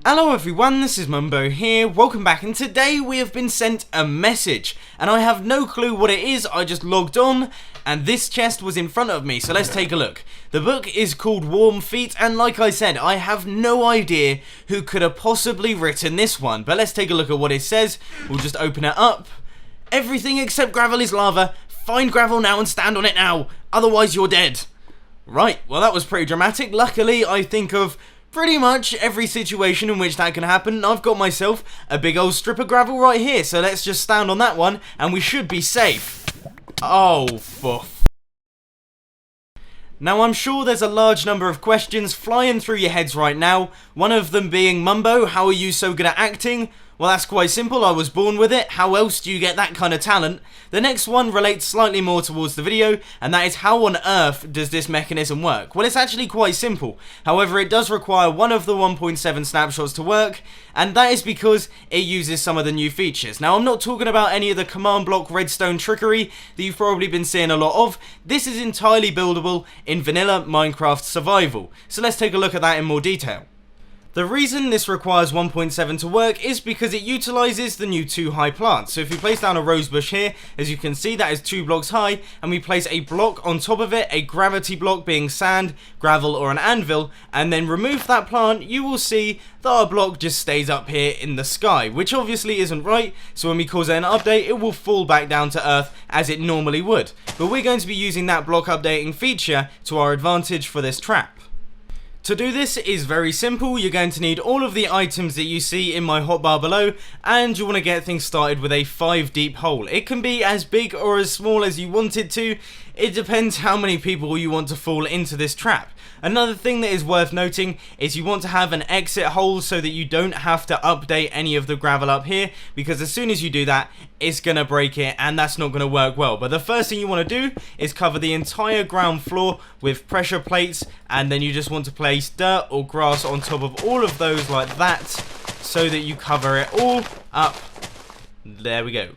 Hello everyone, this is Mumbo here, welcome back, and today we have been sent a message, and I have no clue what it is. I just logged on, and this chest was in front of me, so let's take a look. The book is called Warm Feet, and like I said, I have no idea who could have possibly written this one, but let's take a look at what it says. We'll just open it up. Everything except gravel is lava. Find gravel now and stand on it now, otherwise you're dead. Right, well that was pretty dramatic. Luckily, I think of pretty much every situation in which that can happen. I've got myself a big old strip of gravel right here, so let's just stand on that one and we should be safe. Oh, Now I'm sure there's a large number of questions flying through your heads right now, one of them being, Mumbo, how are you so good at acting? Well, that's quite simple, I was born with it. How else do you get that kind of talent? The next one relates slightly more towards the video, and that is how on earth does this mechanism work? Well, it's actually quite simple. However, it does require one of the 1.7 snapshots to work, and that is because it uses some of the new features. Now, I'm not talking about any of the command block redstone trickery that you've probably been seeing a lot of. This is entirely buildable in vanilla Minecraft survival. So let's take a look at that in more detail. The reason this requires 1.7 to work is because it utilises the new 2 high plants. So if you place down a rose bush here, as you can see, that is 2 blocks high, and we place a block on top of it, a gravity block being sand, gravel or an anvil, and then remove that plant, you will see that our block just stays up here in the sky, which obviously isn't right. So when we cause it an update, it will fall back down to earth as it normally would. But we're going to be using that block updating feature to our advantage for this trap. To do this is very simple. You're going to need all of the items that you see in my hotbar below, and you want to get things started with a 5 deep hole. It can be as big or as small as you want it to. It depends how many people you want to fall into this trap. Another thing that is worth noting is you want to have an exit hole so that you don't have to update any of the gravel up here, because as soon as you do that, it's going to break it and that's not going to work well. But the first thing you want to do is cover the entire ground floor with pressure plates, and then you just want to place dirt or grass on top of all of those like that so that you cover it all up. There we go.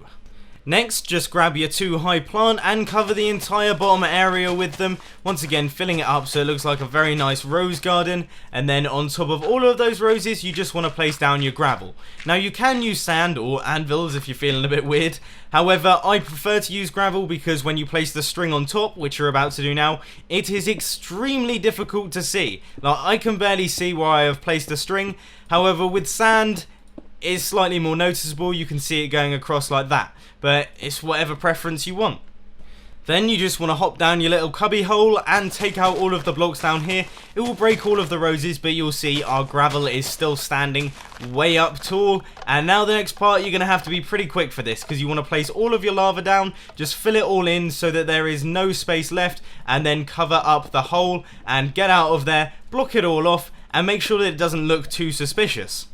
Next, just grab your 2 high plant and cover the entire bottom area with them, once again filling it up so it looks like a very nice rose garden, and then on top of all of those roses you just want to place down your gravel. Now you can use sand or anvils if you're feeling a bit weird, however I prefer to use gravel because when you place the string on top, which you're about to do now, it is extremely difficult to see. Like, I can barely see where I have placed the string, however with sand it's slightly more noticeable. You can see it going across like that, but it's whatever preference you want. Then you just want to hop down your little cubby hole and take out all of the blocks down here. It will break all of the roses, but you'll see our gravel is still standing way up tall. And now the next part, you're going to have to be pretty quick for this, because you want to place all of your lava down, just fill it all in so that there is no space left, and then cover up the hole and get out of there, block it all off, and make sure that it doesn't look too suspicious.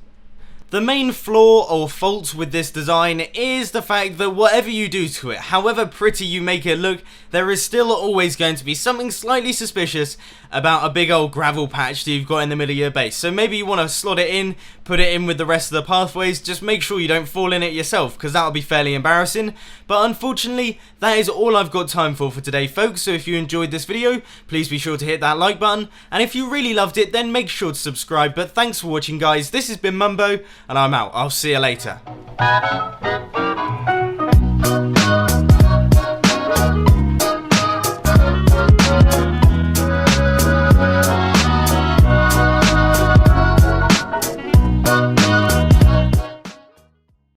The main flaw or fault with this design is the fact that whatever you do to it, however pretty you make it look, there is still always going to be something slightly suspicious about a big old gravel patch that you've got in the middle of your base. So maybe you want to slot it in, put it in with the rest of the pathways, just make sure you don't fall in it yourself, because that would be fairly embarrassing. But unfortunately, that is all I've got time for today, folks. So if you enjoyed this video, please be sure to hit that like button, and if you really loved it, then make sure to subscribe. But thanks for watching, guys. This has been Mumbo, and I'm out. I'll see you later.